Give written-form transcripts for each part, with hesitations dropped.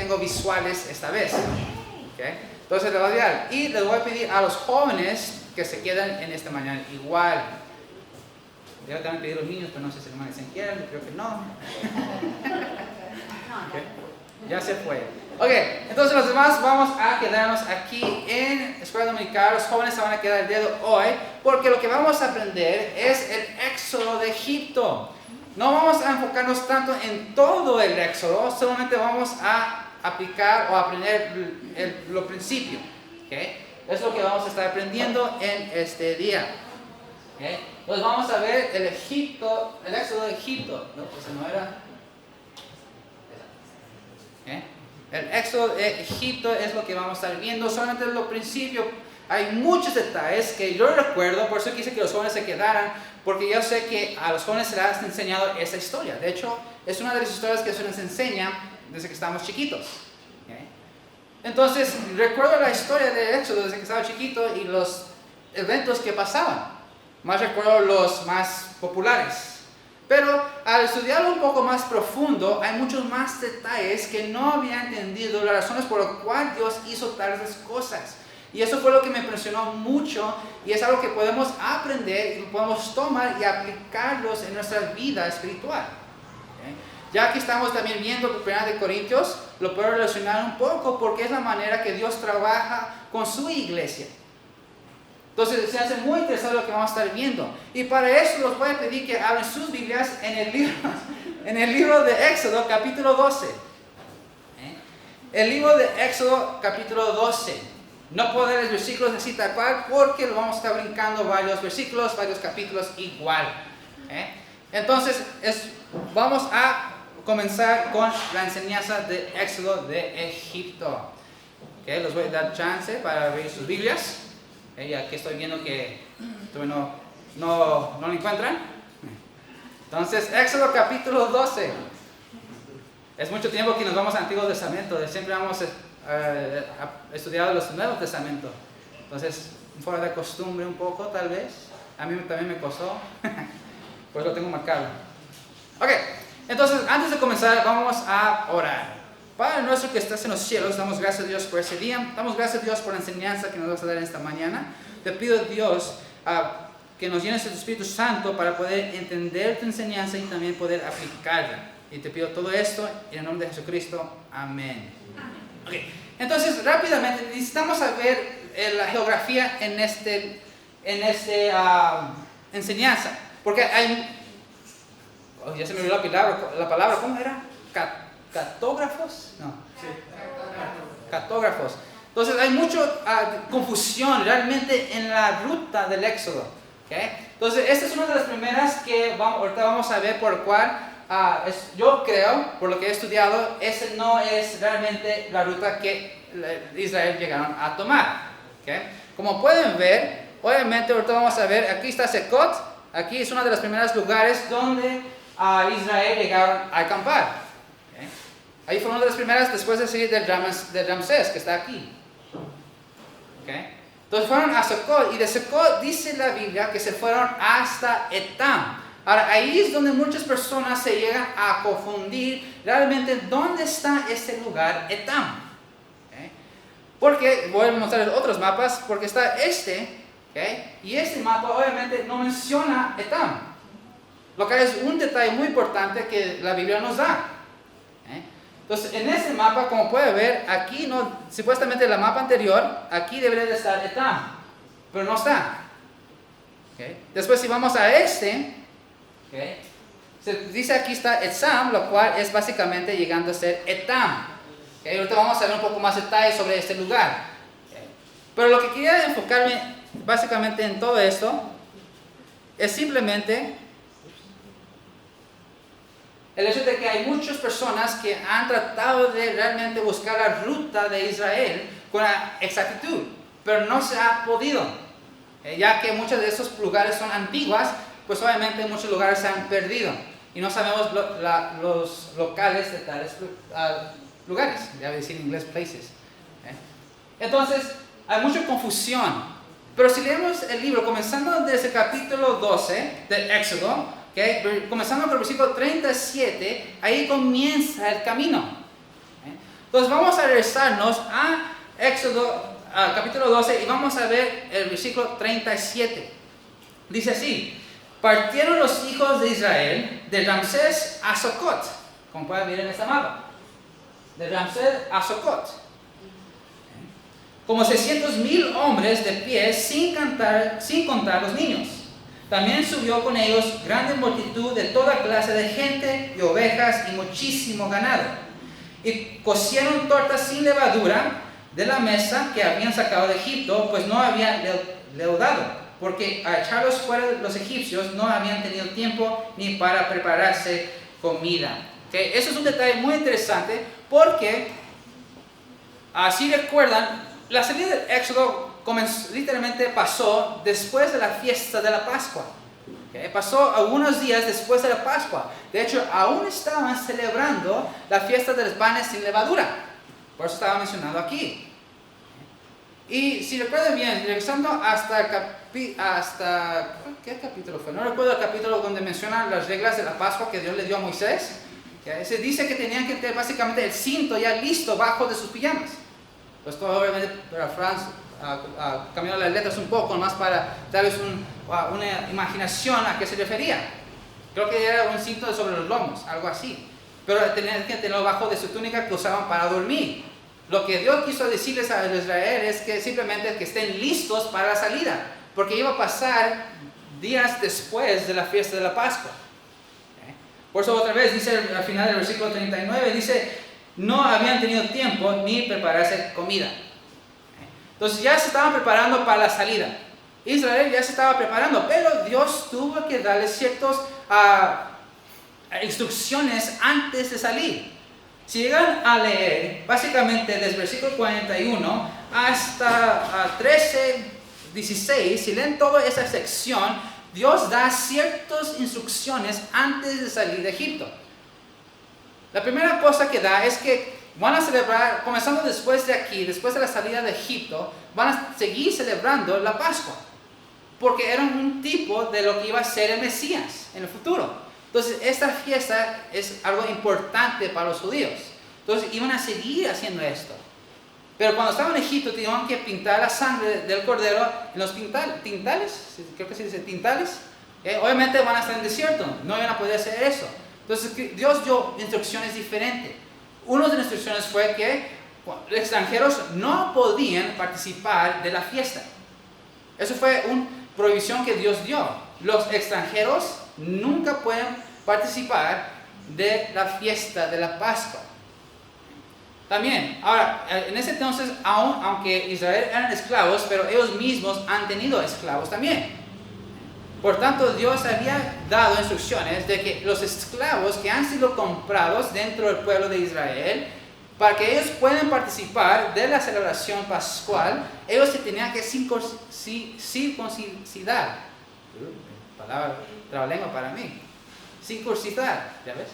tengo visuales esta vez. ¿Okay? Entonces les voy a enviar. Y les voy a pedir a los jóvenes que se queden en esta mañana igual. Yo también pedí a los niños, pero no sé si los hermanos se quieren, creo que no. Okay. Ya se fue. Ok, entonces los demás vamos a quedarnos aquí en Escuela Dominical. Los jóvenes se van a quedar el día de hoy porque lo que vamos a aprender es el éxodo de Egipto. No vamos a enfocarnos tanto en todo el éxodo, solamente vamos a aplicar o aprender los principios. ¿Okay? Es lo que vamos a estar aprendiendo en este día. ¿Okay? Entonces vamos a ver el éxodo de Egipto. No, pues no era. ¿Okay? El éxodo de Egipto es lo que vamos a estar viendo, solamente en los principios. Hay muchos detalles que yo recuerdo, por eso quise que los jóvenes se quedaran, porque yo sé que a los jóvenes se les ha enseñado esta historia. De hecho, es una de las historias que se les enseña desde que estábamos chiquitos. ¿Okay? Entonces, recuerdo la historia de Éxodo desde que estaba chiquito y los eventos que pasaban. Más recuerdo los más populares. Pero al estudiarlo un poco más profundo, hay muchos más detalles que no había entendido, las razones por las cuales Dios hizo tales cosas. Y eso fue lo que me impresionó mucho y es algo que podemos aprender y podemos tomar y aplicarlos en nuestra vida espiritual. ¿Okay? Ya que estamos también viendo 1 Corintios, lo puedo relacionar un poco porque es la manera que Dios trabaja con su iglesia. Entonces se hace muy interesante lo que vamos a estar viendo. Y para eso los voy a pedir que abran sus Biblias en el libro de Éxodo capítulo 12. El libro de Éxodo capítulo 12. No puedo dar los versículos así tal cual porque lo vamos a estar brincando varios versículos, varios capítulos igual. Entonces vamos a comenzar con la enseñanza de Éxodo de Egipto. Les voy a dar chance para abrir sus Biblias. Ya que estoy viendo que no lo encuentran. Entonces, Éxodo capítulo 12. Es mucho tiempo que nos vamos al Antiguo Testamento. Siempre hemos estudiado los Nuevos Testamentos. Entonces, fuera de costumbre un poco, tal vez. A mí también me costó. Pues lo tengo marcado. Ok, entonces, antes de comenzar, vamos a orar. Padre nuestro que estás en los cielos, damos gracias a Dios por ese día, damos gracias a Dios por la enseñanza que nos vas a dar esta mañana. Te pido, Dios, que nos llenes de tu Espíritu Santo para poder entender tu enseñanza y también poder aplicarla. Y te pido todo esto en el nombre de Jesucristo. Amén. Okay. Entonces, rápidamente, necesitamos saber la geografía en esta enseñanza. Porque hay... ya se me olvidó la palabra, ¿cómo era? ¿Cartógrafos? No. Sí. Cartógrafos. Entonces hay mucha confusión realmente en la ruta del Éxodo. ¿Okay? Entonces esta es una de las primeras que ahorita vamos a ver por el cual yo creo, por lo que he estudiado, esa no es realmente la ruta que Israel llegaron a tomar. ¿Okay? Como pueden ver, obviamente ahorita vamos a ver, aquí está Secot, aquí es uno de los primeros lugares donde Israel llegaron a acampar. Ahí fue una de las primeras después de seguir del Ramsés, que está aquí. ¿Okay? Entonces fueron a Secot, y de Secot dice la Biblia que se fueron hasta Etam. Ahora, ahí es donde muchas personas se llegan a confundir realmente dónde está este lugar, Etam. ¿Okay? Porque, voy a mostrar otros mapas, porque está ¿okay? Y este mapa obviamente no menciona Etam. Lo que es un detalle muy importante que la Biblia nos da. Entonces, en este mapa, como puede ver, aquí no, supuestamente el mapa anterior, aquí debería de estar Etam, pero no está. ¿Okay? Después, si vamos a ¿okay? Se dice aquí está Etzam, lo cual es básicamente llegando a ser Etam. ¿Okay? Ahorita vamos a ver un poco más detalles sobre este lugar. ¿Okay? Pero lo que quería enfocarme básicamente en todo esto es simplemente el hecho de que hay muchas personas que han tratado de realmente buscar la ruta de Israel con la exactitud, pero no se ha podido, ya que muchos de esos lugares son antiguas, pues obviamente muchos lugares se han perdido y no sabemos los locales de tales lugares, ya voy a decir en inglés places. Entonces hay mucha confusión, pero si leemos el libro comenzando desde el capítulo 12 del Éxodo, ¿okay? Comenzando con el versículo 37, ahí comienza el camino. Entonces vamos a regresarnos a Éxodo capítulo 12 y vamos a ver el versículo 37. Dice así: partieron los hijos de Israel de Ramsés a Socot, como pueden ver en esta mapa, de Ramsés a Socot, como 600,000 hombres de pie, sin contar los niños. También subió con ellos grande multitud de toda clase de gente y ovejas y muchísimo ganado. Y cocieron tortas sin levadura de la mesa que habían sacado de Egipto, pues no habían leudado, porque a echarlos fuera los egipcios no habían tenido tiempo ni para prepararse comida. ¿Okay? Eso es un detalle muy interesante, porque si recuerdan, la salida del Éxodo literalmente pasó después de la fiesta de la Pascua. ¿Okay? Pasó algunos días después de la Pascua. De hecho, aún estaban celebrando la fiesta de los panes sin levadura. Por eso estaba mencionado aquí. Y si recuerdan bien, regresando hasta ¿qué capítulo fue? No recuerdo el capítulo donde mencionan las reglas de la Pascua que Dios le dio a Moisés. ¿Okay? Se dice que tenían que tener básicamente el cinto ya listo bajo de sus pijamas. Pues todo obviamente para Franz cambiar las letras un poco más para darles una imaginación a qué se refería. Creo que era un cinto sobre los lomos, algo así. Pero tenían que tenerlo bajo de su túnica que usaban para dormir. Lo que Dios quiso decirles a Israel es que simplemente que estén listos para la salida, porque iba a pasar días después de la fiesta de la Pascua. Por eso otra vez dice al final del versículo 39, dice: no habían tenido tiempo ni prepararse comida. Entonces ya se estaban preparando para la salida. Israel ya se estaba preparando, pero Dios tuvo que darles ciertas instrucciones antes de salir. Si llegan a leer, básicamente desde el versículo 41 hasta 13, 16, si leen toda esa sección, Dios da ciertas instrucciones antes de salir de Egipto. La primera cosa que da es que van a celebrar, comenzando después de aquí, después de la salida de Egipto, van a seguir celebrando la Pascua, porque era un tipo de lo que iba a ser el Mesías en el futuro. Entonces, esta fiesta es algo importante para los judíos. Entonces, iban a seguir haciendo esto. Pero cuando estaban en Egipto, tenían que pintar la sangre del cordero en los tintales, creo que se dice tintales. Obviamente van a estar en el desierto, no iban a poder hacer eso. Entonces, Dios dio instrucciones diferentes. Una de las instrucciones fue que los extranjeros no podían participar de la fiesta. Eso fue una prohibición que Dios dio. Los extranjeros nunca pueden participar de la fiesta de la Pascua. También, ahora, en ese entonces, aunque Israel eran esclavos, pero ellos mismos han tenido esclavos también. Por tanto, Dios había dado instrucciones de que los esclavos que han sido comprados dentro del pueblo de Israel, para que ellos puedan participar de la celebración pascual, ellos se tenían que circuncidar. Palabra trabalengua para mí. Circuncidar, ¿ya ves?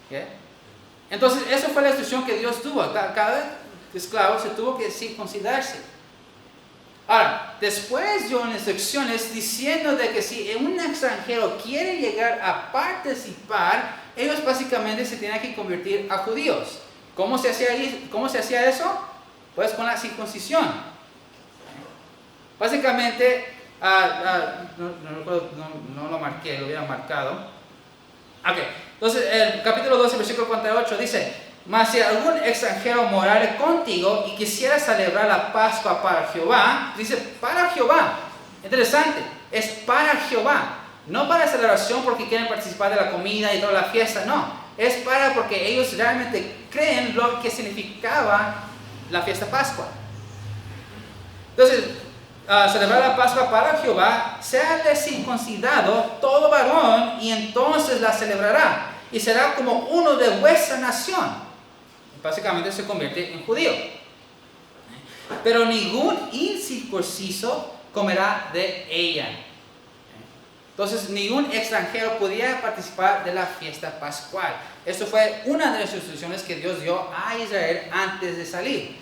¿Okay? Entonces, esa fue la instrucción que Dios tuvo. Cada esclavo se tuvo que circuncidarse. Ahora, después dio instrucciones diciendo de que si un extranjero quiere llegar a participar, ellos básicamente se tenían que convertir a judíos. ¿Cómo se hacía eso? Pues con la circuncisión. Básicamente, no lo marqué, lo hubiera marcado. Ok, entonces el capítulo 12, versículo 48 dice: mas si algún extranjero morare contigo y quisiera celebrar la Pascua para Jehová, dice para Jehová. Interesante, es para Jehová. No para celebración porque quieren participar de la comida y toda la fiesta, no. Es porque ellos realmente creen lo que significaba la fiesta Pascua. Entonces, celebrar la Pascua para Jehová, sea circuncidado todo varón y entonces la celebrará. Y será como uno de vuestra nación. Básicamente se convierte en judío. Pero ningún incircunciso comerá de ella. Entonces, ningún extranjero podía participar de la fiesta pascual. Esto fue una de las instrucciones que Dios dio a Israel antes de salir.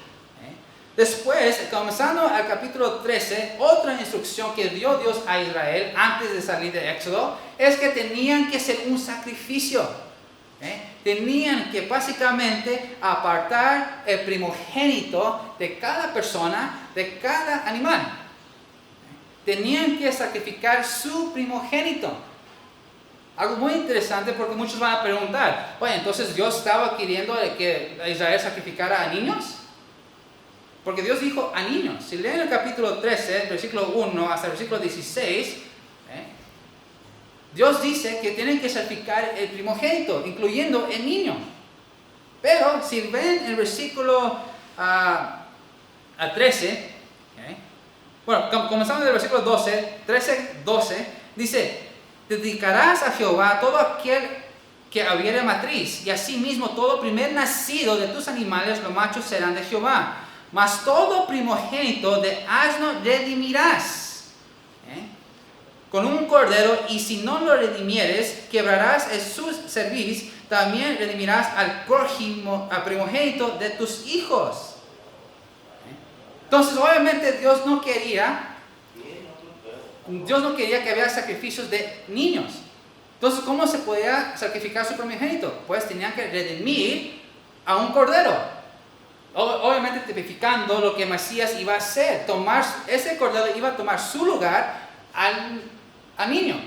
Después, comenzando al capítulo 13, otra instrucción que dio Dios a Israel antes de salir de Éxodo es que tenían que hacer un sacrificio. Tenían que básicamente apartar el primogénito de cada persona, de cada animal. Tenían que sacrificar su primogénito. Algo muy interesante porque muchos van a preguntar, oye, entonces Dios estaba queriendo que Israel sacrificara a niños. Porque Dios dijo a niños. Si leen el capítulo 13, versículo 1 hasta el versículo 16, Dios dice que tienen que sacrificar el primogénito, incluyendo el niño. Pero si ven el versículo 13, bueno, comenzamos del versículo 12, dice, dedicarás a Jehová todo aquel que abriere matriz, y asimismo todo primer nacido de tus animales, los machos serán de Jehová. Mas todo primogénito de asno redimirás con un cordero, y si no lo redimieres, quebrarás el su cerviz, también redimirás al primogénito de tus hijos. Entonces, obviamente, Dios no quería que hubiera sacrificios de niños. Entonces, ¿cómo se podía sacrificar su primogénito? Pues tenían que redimir a un cordero. Obviamente tipificando lo que Mesías iba a hacer. Ese cordero iba a tomar su lugar al niño.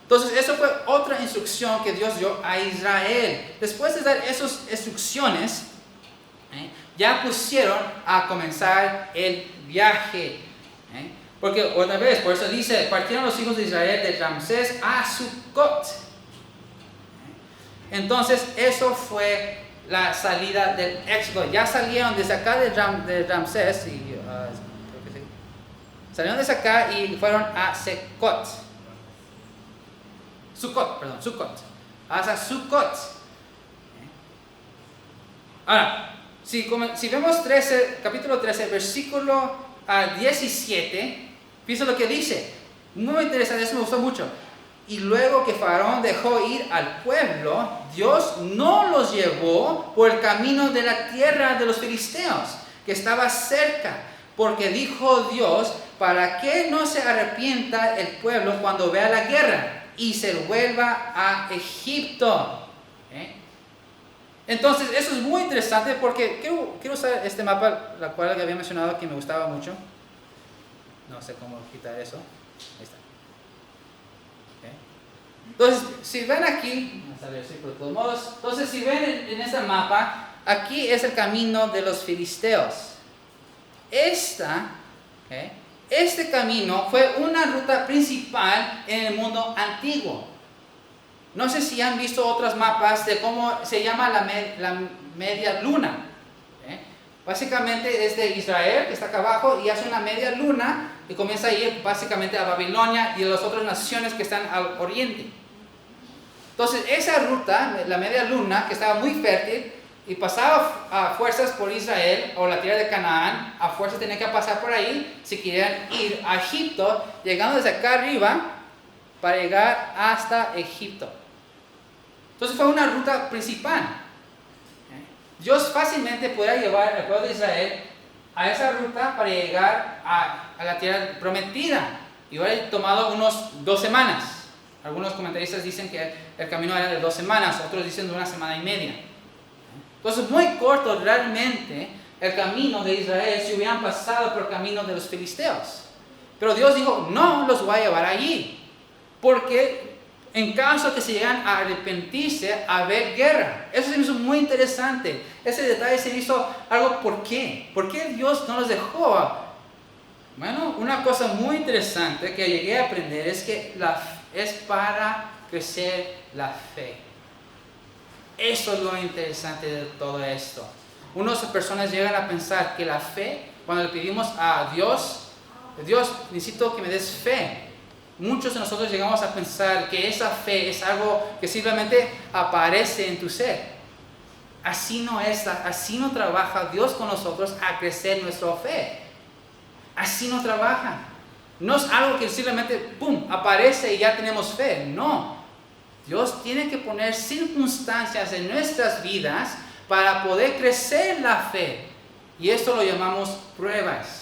Entonces, eso fue otra instrucción que Dios dio a Israel. Después de dar esas instrucciones, ya pusieron a comenzar el viaje. Porque otra vez, por eso dice, partieron los hijos de Israel de Ramsés a Sucot. Entonces, eso fue la salida del éxodo. Ya salieron desde acá de Ramsés, y, creo que sí. Salieron desde acá y fueron a Sucot. Hasta Sucot. Ahora, si vemos capítulo 13, versículo 17, fíjense lo que dice. Muy interesante, eso me gustó mucho. Y luego que Faraón dejó ir al pueblo, Dios no los llevó por el camino de la tierra de los filisteos, que estaba cerca, porque dijo Dios, para que no se arrepienta el pueblo cuando vea la guerra y se vuelva a Egipto. Entonces, eso es muy interesante porque quiero usar este mapa, la cual había mencionado que me gustaba mucho. No sé cómo quitar eso. Ahí está. Entonces, si ven aquí, vamos a ver si por todos modos. Entonces, si ven en este mapa, aquí es el camino de los filisteos. Este camino fue una ruta principal en el mundo antiguo. No sé si han visto otros mapas de cómo se llama la media luna. Básicamente es de Israel, que está acá abajo, y hace una media luna y comienza a ir básicamente a Babilonia y a las otras naciones que están al oriente. Entonces, esa ruta, la media luna, que estaba muy fértil y pasaba a fuerzas por Israel o la tierra de Canaán, a fuerzas tenían que pasar por ahí si querían ir a Egipto, llegando desde acá arriba para llegar hasta Egipto. Entonces, fue una ruta principal. Dios fácilmente podía llevar al pueblo de Israel a esa ruta para llegar a la tierra prometida. Y hubiera tomado unos 2 semanas. Algunos comentaristas dicen que el camino era de 2 semanas, otros dicen de 1 semana y media. Entonces, muy corto realmente el camino de Israel si hubieran pasado por el camino de los filisteos. Pero Dios dijo, no los voy a llevar allí, porque en caso que se llegan a arrepentirse, a haber guerra. Eso se me hizo muy interesante. Ese detalle se hizo algo, ¿por qué? ¿Por qué Dios no los dejó? Bueno, una cosa muy interesante que llegué a aprender es que es para crecer la fe. Eso es lo interesante de todo esto. Unas personas llegan a pensar que la fe, cuando le pedimos a Dios, necesito que me des fe. Muchos de nosotros llegamos a pensar que esa fe es algo que simplemente aparece en tu ser. Así no es, así no trabaja Dios con nosotros a crecer nuestra fe. Así no trabaja. No es algo que simplemente, ¡pum!, aparece y ya tenemos fe. No. Dios tiene que poner circunstancias en nuestras vidas para poder crecer la fe. Y esto lo llamamos pruebas.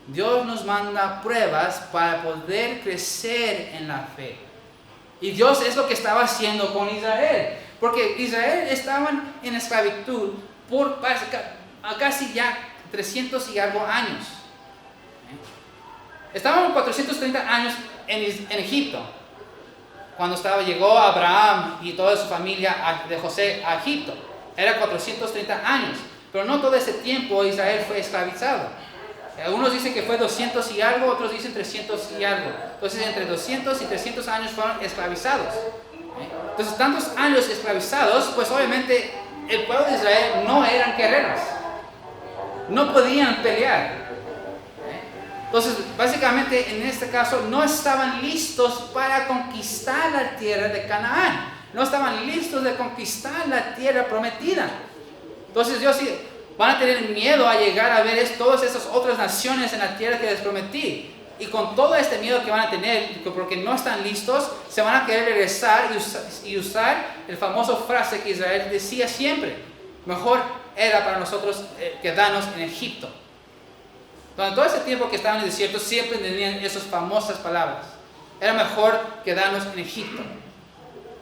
Dios nos manda pruebas para poder crecer en la fe. Y Dios es lo que estaba haciendo con Israel. Porque Israel estaban en esclavitud por casi ya 300 y algo años. Estaban 430 años en Egipto. Cuando llegó Abraham y toda su familia de José a Egipto. Era 430 años. Pero no todo ese tiempo Israel fue esclavizado. Algunos dicen que fue 200 y algo, otros dicen 300 y algo. Entonces entre 200 y 300 años fueron esclavizados. Entonces tantos años esclavizados, pues obviamente el pueblo de Israel no eran guerreros. No podían pelear. Entonces básicamente en este caso no estaban listos para conquistar la tierra de Canaán. No estaban listos de conquistar la tierra prometida. Entonces Dios sí, van a tener miedo a llegar a ver todas esas otras naciones en la tierra que les prometí. Y con todo este miedo que van a tener, porque no están listos, se van a querer regresar y usar el famoso frase que Israel decía siempre. Mejor era para nosotros quedarnos en Egipto. Durante todo ese tiempo que estaban en el desierto siempre tenían esas famosas palabras. Era mejor quedarnos en Egipto.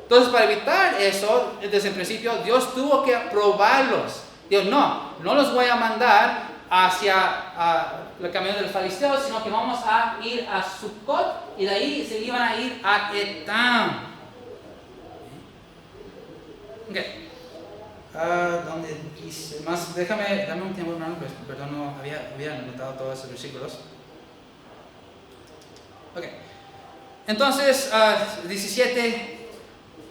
Entonces para evitar eso, desde el principio, Dios tuvo que probarlos. Dios, no los voy a mandar hacia el camino del fariseo, sino que vamos a ir a Sucot y de ahí se iban a ir a Etam. Okay. ¿Dónde dice más? Dame un tiempo, hermano, perdón, no había anotado todos esos versículos. Ok. Entonces,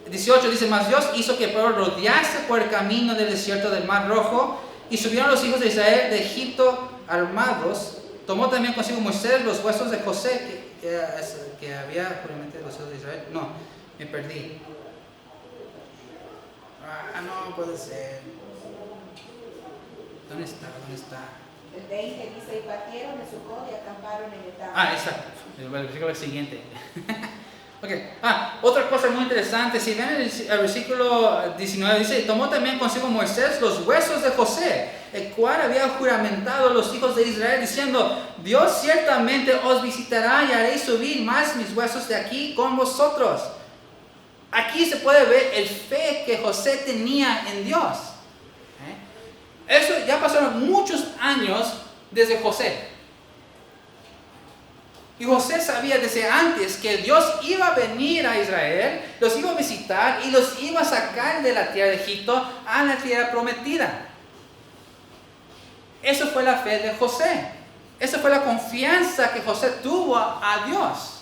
18 dice, mas Dios hizo que el pueblo rodease por el camino del desierto del Mar Rojo, y subieron los hijos de Israel de Egipto armados. Tomó también consigo Moisés los huesos de José, que había puramente los hijos de Israel. No, me perdí. No puede ser. ¿Dónde está? El 20 dice, y partieron de Sucot y acamparon en Etam. Exacto. El versículo siguiente. Okay. Otra cosa muy interesante, si ven el versículo 19, dice, tomó también consigo Moisés los huesos de José, el cual había juramentado a los hijos de Israel, diciendo, Dios ciertamente os visitará y haré subir más mis huesos de aquí con vosotros. Aquí se puede ver el fe que José tenía en Dios. Eso ya pasaron muchos años desde José. Y José sabía desde antes que Dios iba a venir a Israel, los iba a visitar y los iba a sacar de la tierra de Egipto a la tierra prometida. Eso fue la fe de José. Esa fue la confianza que José tuvo a Dios.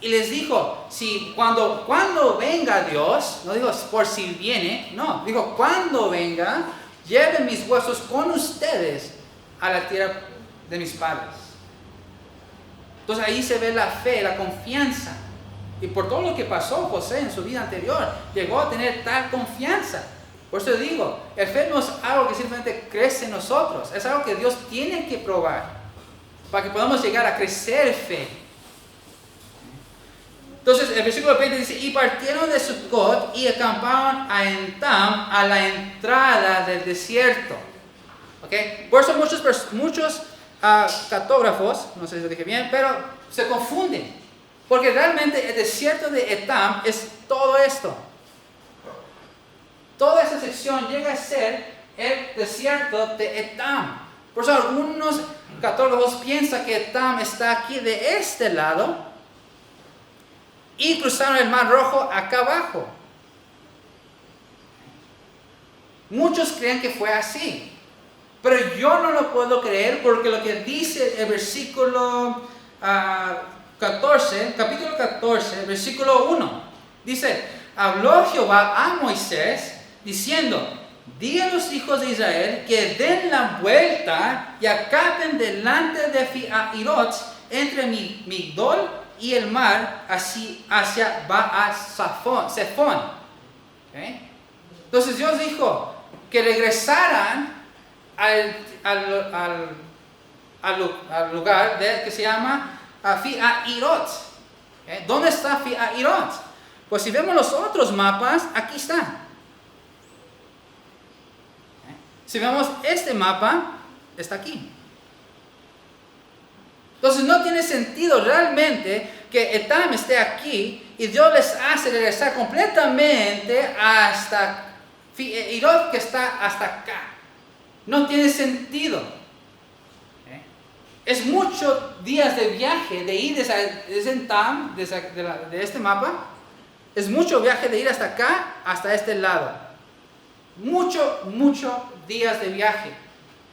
Y les dijo, si cuando venga Dios, no digo por si viene, no, digo cuando venga, lleven mis huesos con ustedes a la tierra de mis padres. Entonces ahí se ve la fe, la confianza. Y por todo lo que pasó José en su vida anterior, llegó a tener tal confianza. Por eso digo, el fe no es algo que simplemente crece en nosotros, es algo que Dios tiene que probar para que podamos llegar a crecer en fe. Entonces el versículo 20 dice, y partieron de Sucot y acamparon a Etam, a la entrada del desierto. ¿Okay? Por eso muchos cartógrafos, no sé si lo dije bien, pero se confunden. Porque realmente el desierto de Etam es todo esto. Toda esa sección llega a ser el desierto de Etam. Por eso algunos cartógrafos piensan que Etam está aquí de este lado y cruzaron el Mar Rojo acá abajo. Muchos creen que fue así. Pero yo no lo puedo creer porque lo que dice el versículo 14, capítulo 14, versículo 1, dice, habló Jehová a Moisés diciendo, di a los hijos de Israel que den la vuelta y acampen delante de Pi-hahirot entre Migdol y el mar así hacia Baal-Zephón. ¿Okay? Entonces Dios dijo que regresaran al lugar que se llama Pi-hahirot. ¿Okay? ¿Dónde está Pi-hahirot? Pues si vemos los otros mapas, aquí está. ¿Okay? Si vemos este mapa, está aquí. Entonces no tiene sentido realmente que Etam esté aquí y Dios les hace regresar completamente hasta Hirot, que está hasta acá. No tiene sentido. Es muchos días de viaje, de ir desde Etam, de este mapa. Es mucho viaje de ir hasta acá, hasta este lado. Muchos días de viaje.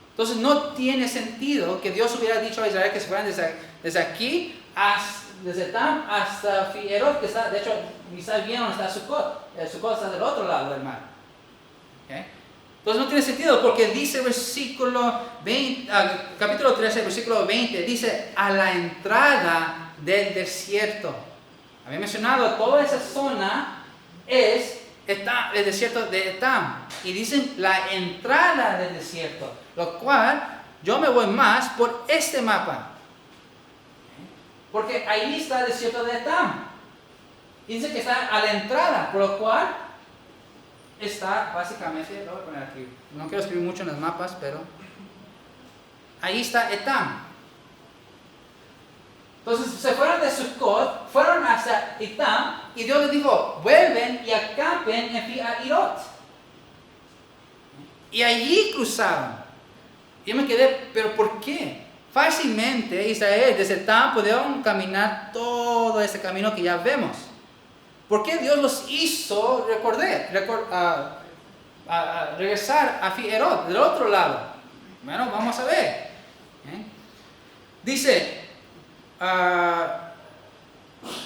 Entonces no tiene sentido que Dios hubiera dicho a Israel que se fueran desde aquí, desde Etam hasta Fierot, que está, de hecho, quizás bien donde está Sucot. Sucot está del otro lado del mar. Entonces no tiene sentido, porque dice versículo 20, capítulo 13, versículo 20, dice a la entrada del desierto. Había mencionado, toda esa zona es el desierto de Etam. Y dicen la entrada del desierto, lo cual yo me voy más por este mapa. Porque ahí está el desierto de Etam. Dice que está a la entrada, por lo cual está básicamente, lo voy a poner aquí, no quiero escribir mucho en los mapas, pero ahí está Etam. Entonces se fueron de Sucot, fueron hasta Etam, y Dios les dijo, vuelven y acampen en Pi-Hahirot. Y allí cruzaron. Y yo me quedé, ¿pero por qué? Fácilmente Israel desde Etam pudieron caminar todo ese camino que ya vemos. ¿Por qué Dios los hizo regresar a Pi-Hahirot, del otro lado? Bueno, vamos a ver. Dice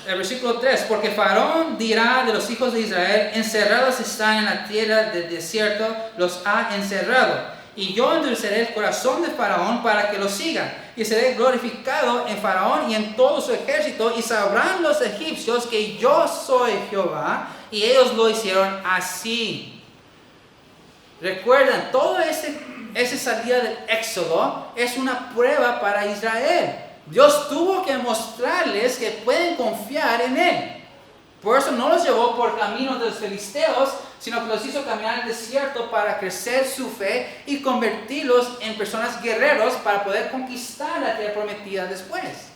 el versículo 3, porque Faraón dirá de los hijos de Israel, encerrados están en la tierra del desierto, los ha encerrado. Y yo endulceré el corazón de Faraón para que lo sigan, y seré glorificado en Faraón y en todo su ejército, y sabrán los egipcios que yo soy Jehová, y ellos lo hicieron así. Recuerden, toda esa salida del Éxodo es una prueba para Israel. Dios tuvo que mostrarles que pueden confiar en Él. Por eso no los llevó por caminos de los filisteos, sino que los hizo caminar el desierto para crecer su fe y convertirlos en personas guerreros para poder conquistar la tierra prometida después.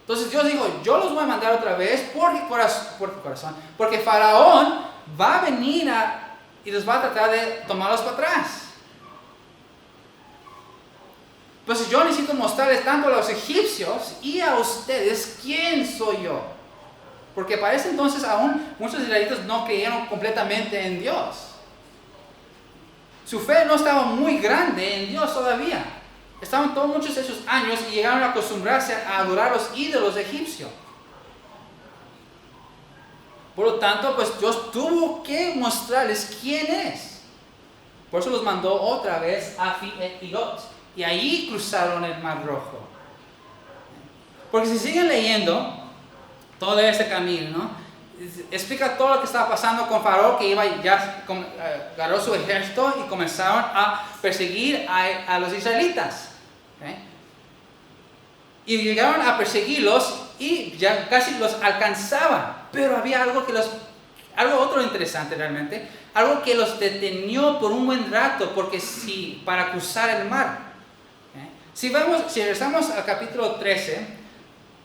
Entonces Dios dijo, yo los voy a mandar otra vez porque Faraón va a venir y los va a tratar de tomarlos para atrás. Pues yo necesito mostrarles tanto a los egipcios y a ustedes quién soy yo. Porque para ese entonces aún muchos israelitas no creyeron completamente en Dios. Su fe no estaba muy grande en Dios todavía. Estaban todos muchos de esos años y llegaron a acostumbrarse a adorar a los ídolos egipcios. Por lo tanto, pues Dios tuvo que mostrarles quién es. Por eso los mandó otra vez a Pi-Hahirot. Y ahí cruzaron el Mar Rojo. Porque si siguen leyendo todo ese camino, ¿no? Explica todo lo que estaba pasando con Faraón, que agarró su ejército y comenzaron a perseguir a los israelitas. ¿Okay? Y llegaron a perseguirlos y ya casi los alcanzaban. Pero había algo otro interesante realmente, algo que los detenió por un buen rato, para cruzar el mar. Si regresamos al capítulo 13,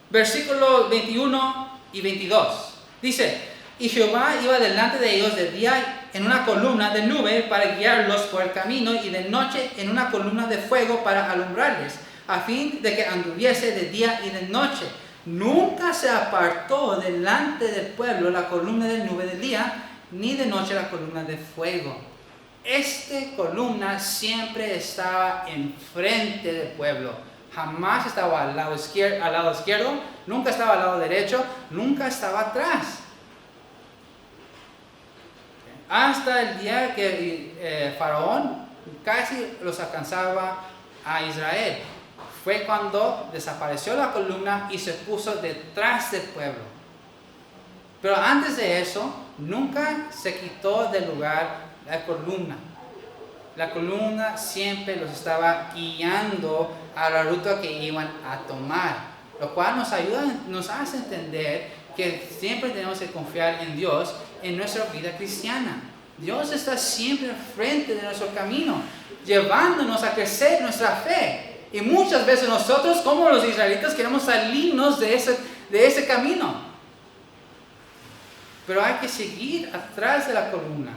versículos 21 y 22, dice, y Jehová iba delante de ellos de día en una columna de nube para guiarlos por el camino, y de noche en una columna de fuego para alumbrarles, a fin de que anduviese de día y de noche. Nunca se apartó delante del pueblo la columna de nube de día, ni de noche la columna de fuego. Esta columna siempre estaba enfrente del pueblo. Jamás estaba al lado izquierdo, nunca estaba al lado derecho, nunca estaba atrás. Hasta el día que Faraón casi los alcanzaba a Israel. Fue cuando desapareció la columna y se puso detrás del pueblo. Pero antes de eso, nunca se quitó del lugar la columna. La columna siempre los estaba guiando a la ruta que iban a tomar, lo cual nos hace entender que siempre tenemos que confiar en Dios en nuestra vida cristiana. Dios está siempre frente de nuestro camino, llevándonos a crecer nuestra fe. Y muchas veces nosotros, como los israelitas, queremos salirnos de ese camino. Pero hay que seguir atrás de la columna,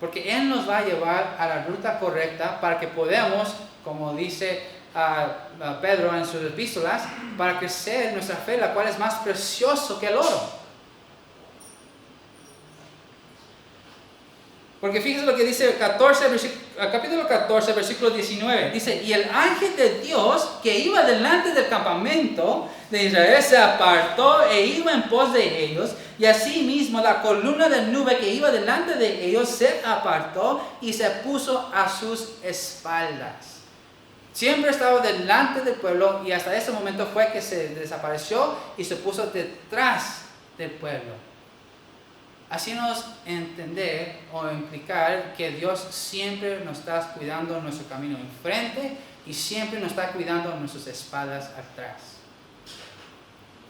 porque Él nos va a llevar a la ruta correcta para que podamos, como dice a Pedro en sus epístolas, para crecer en nuestra fe, la cual es más precioso que el oro. Porque fíjense lo que dice el capítulo 14, versículo 19. Dice, y el ángel de Dios que iba delante del campamento de Israel se apartó e iba en pos de ellos. Y asimismo la columna de nube que iba delante de ellos se apartó y se puso a sus espaldas. Siempre estaba delante del pueblo y hasta ese momento fue que se desapareció y se puso detrás del pueblo. Haciéndonos entender o implicar que Dios siempre nos está cuidando nuestro camino enfrente y siempre nos está cuidando nuestras espaldas atrás.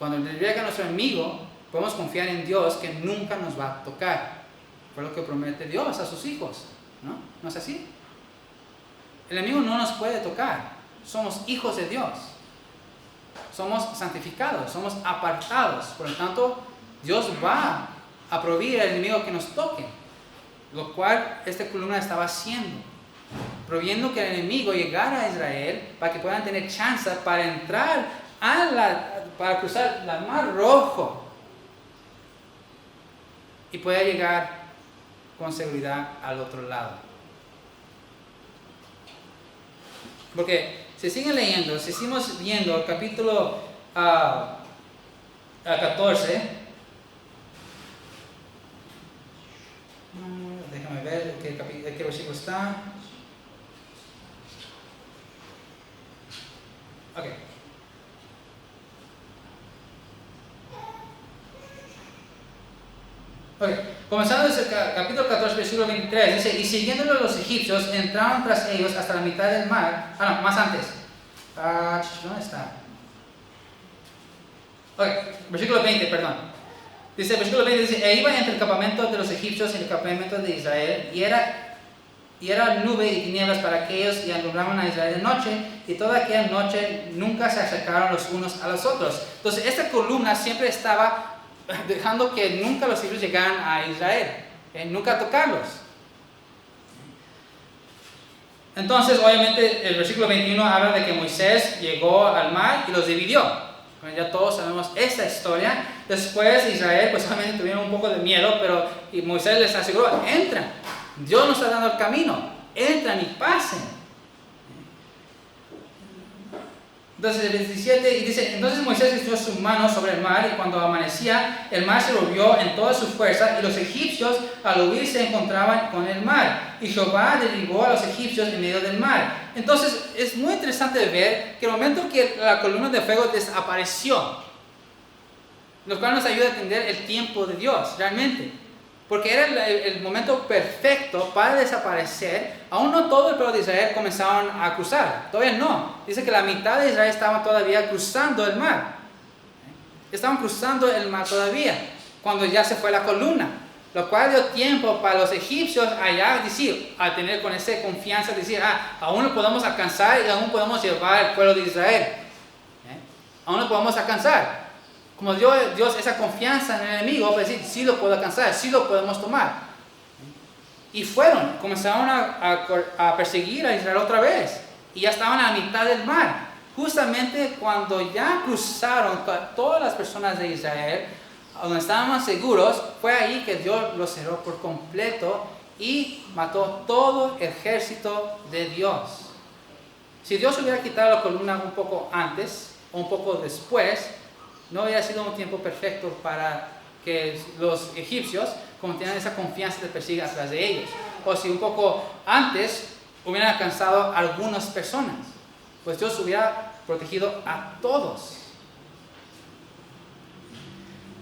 Cuando llega nuestro enemigo, podemos confiar en Dios que nunca nos va a tocar. Fue lo que promete Dios a sus hijos, ¿no? ¿No es así? El enemigo no nos puede tocar. Somos hijos de Dios. Somos santificados, somos apartados. Por lo tanto, Dios va a prohibir al enemigo que nos toque, lo cual esta columna estaba haciendo, prohibiendo que el enemigo llegara a Israel para que puedan tener chance para entrar para cruzar el Mar Rojo y poder llegar con seguridad al otro lado. Porque si siguen leyendo, si seguimos viendo el capítulo 14, déjame ver qué versículo está. Ok. Comenzando desde el capítulo 14, versículo 23, dice, y siguiéndolo los egipcios, entraron tras ellos hasta la mitad del mar. Más antes. ¿Dónde está? Ok, versículo 20, perdón. Dice, versículo 20 dice, e iba entre el campamento de los egipcios y el campamento de Israel, y era nube y tinieblas para aquellos y alumbraban a Israel de noche, y toda aquella noche nunca se acercaron los unos a los otros. Entonces, esta columna siempre estaba dejando que nunca los egipcios llegaran a Israel, nunca tocarlos. Entonces, obviamente, el versículo 21 habla de que Moisés llegó al mar y los dividió. Bueno, ya todos sabemos esta historia. Después Israel, pues obviamente tuvieron un poco de miedo, pero Moisés les aseguró, entran, Dios nos está dando el camino, entran y pasen. Entonces el 27 y dice, entonces Moisés extendió su mano sobre el mar y cuando amanecía el mar se volvió en toda su fuerza y los egipcios al huir se encontraban con el mar y Jehová derribó a los egipcios en medio del mar. Entonces es muy interesante ver que el momento que la columna de fuego desapareció, lo cual nos ayuda a entender el tiempo de Dios realmente. Porque era el momento perfecto para desaparecer. Aún no todo el pueblo de Israel comenzaron a cruzar. Todavía no. Dice que la mitad de Israel estaba todavía cruzando el mar. Estaban cruzando el mar todavía, cuando ya se fue la columna. Lo cual dio tiempo para los egipcios allá decir, a tener con esa confianza, decir, aún lo podemos alcanzar y aún podemos llevar al pueblo de Israel. Aún lo podemos alcanzar. Como dio Dios esa confianza en el enemigo, para decir, sí lo puedo alcanzar, sí lo podemos tomar. Y comenzaron a perseguir a Israel otra vez. Y ya estaban a la mitad del mar. Justamente cuando ya cruzaron todas las personas de Israel, donde estaban más seguros, fue ahí que Dios los cerró por completo y mató todo el ejército de Dios. Si Dios hubiera quitado la columna un poco antes o un poco después, no hubiera sido un tiempo perfecto para que los egipcios tuvieran esa confianza de perseguir atrás de ellos. O si un poco antes hubieran alcanzado a algunas personas, pues Dios hubiera protegido a todos.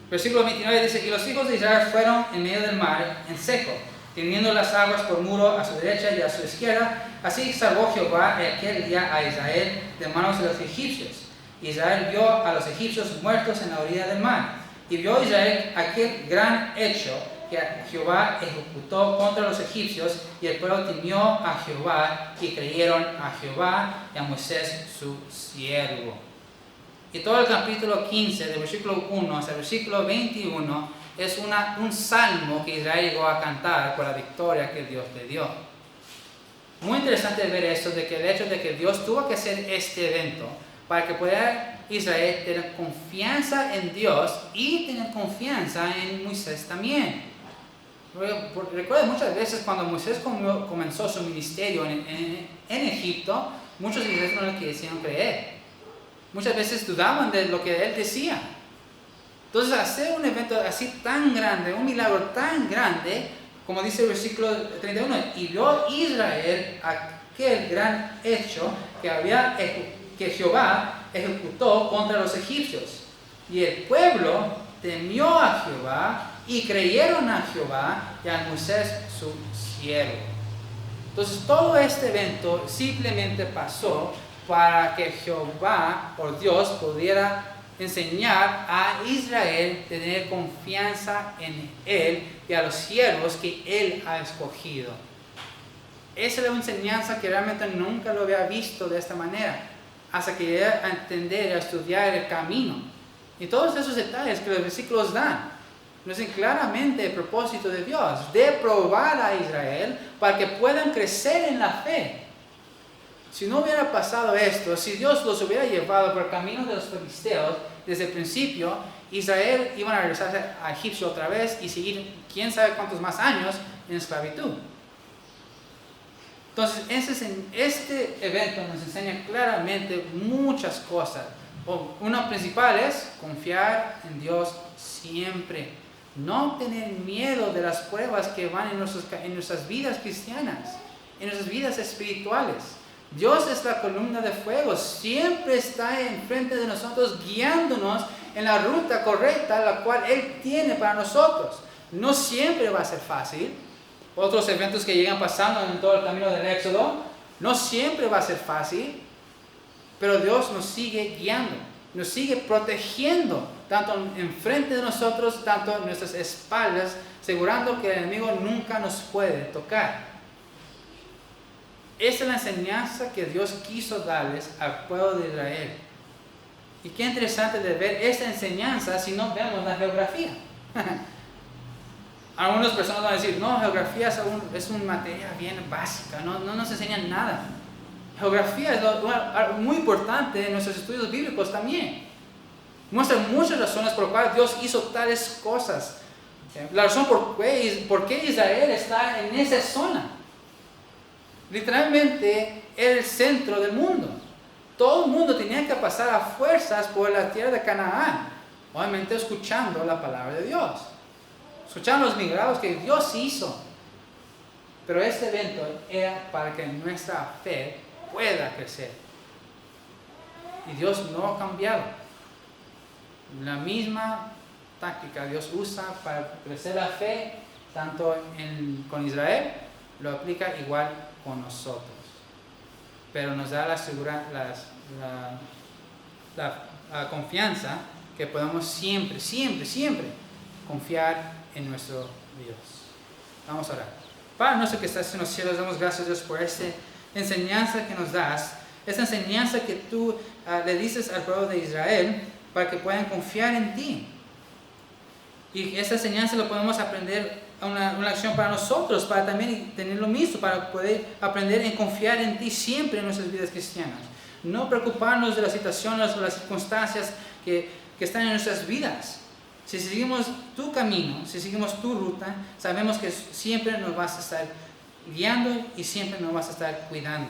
Versículo 29 dice, y los hijos de Israel fueron en medio del mar, en seco, teniendo las aguas por muro a su derecha y a su izquierda. Así salvó Jehová aquel día a Israel de manos de los egipcios. Israel vio a los egipcios muertos en la orilla del mar. Y vio Israel aquel gran hecho que Jehová ejecutó contra los egipcios, y el pueblo temió a Jehová y creyeron a Jehová y a Moisés su siervo. Y todo el capítulo 15, del versículo 1 hasta el versículo 21, es un salmo que Israel llegó a cantar por la victoria que Dios le dio. Muy interesante ver esto, de que el hecho de que Dios tuvo que hacer este evento para que pudiera Israel tener confianza en Dios y tener confianza en Moisés también. Recuerda muchas veces cuando Moisés comenzó su ministerio en Egipto, muchos de ellos no le quisieron creer. Muchas veces dudaban de lo que él decía. Entonces, hacer un evento así tan grande, un milagro tan grande, como dice el versículo 31, y vio Israel aquel gran hecho que Jehová ejecutó contra los egipcios. Y el pueblo temió a Jehová y creyeron a Jehová y a Moisés su siervo. Entonces, todo este evento simplemente pasó para que Jehová, por Dios, pudiera enseñar a Israel a tener confianza en Él y a los siervos que Él ha escogido. Esa es una enseñanza que realmente nunca lo había visto de esta manera, hasta que llegué a entender y a estudiar el camino. Y todos esos detalles que los versículos dan, nos dicen claramente el propósito de Dios, de probar a Israel para que puedan crecer en la fe. Si no hubiera pasado esto, si Dios los hubiera llevado por el camino de los filisteos desde el principio, Israel iba a regresar a Egipto otra vez y seguir quién sabe cuántos más años en esclavitud. Entonces, este evento nos enseña claramente muchas cosas. Una principal es confiar en Dios siempre. No tener miedo de las pruebas que van en nuestras vidas cristianas, en nuestras vidas espirituales. Dios es la columna de fuego, siempre está enfrente de nosotros guiándonos en la ruta correcta, la cual Él tiene para nosotros. No siempre va a ser fácil. Otros eventos que llegan pasando en todo el camino del Éxodo, no siempre va a ser fácil, pero Dios nos sigue guiando, nos sigue protegiendo, tanto enfrente de nosotros, tanto en nuestras espaldas, asegurando que el enemigo nunca nos puede tocar. Esa es la enseñanza que Dios quiso darles al pueblo de Israel. Y qué interesante de ver esta enseñanza si no vemos la geografía. Algunas personas van a decir, no, geografía es una materia bien básica, no nos enseñan nada. Geografía es algo muy importante en nuestros estudios bíblicos también. Muestra muchas razones por las cuales Dios hizo tales cosas. La razón por qué Israel está en esa zona. Literalmente era el centro del mundo. Todo el mundo tenía que pasar a fuerzas por la tierra de Canaán, obviamente escuchando la palabra de Dios, escuchando los milagros que Dios hizo. Pero este evento era para que nuestra fe pueda crecer. Y Dios no ha cambiado. La misma táctica Dios usa para crecer la fe, tanto con Israel, lo aplica igual con nosotros. Pero nos da la confianza que podemos siempre confiar en nuestro Dios. Vamos a orar. Padre nuestro que estás en los cielos, damos gracias, Dios, por esta enseñanza que nos das, esta enseñanza que tú le dices al pueblo de Israel para que puedan confiar en ti. Y esta enseñanza lo podemos aprender una acción para nosotros, para también tener lo mismo, para poder aprender en confiar en ti siempre en nuestras vidas cristianas. No preocuparnos de las situaciones o las circunstancias que están en nuestras vidas. Si seguimos tu camino, si seguimos tu ruta, sabemos que siempre nos vas a estar guiando y siempre nos vas a estar cuidando.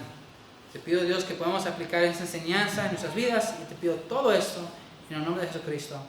Te pido, Dios, que podamos aplicar esa enseñanza en nuestras vidas y te pido todo esto en el nombre de Jesucristo.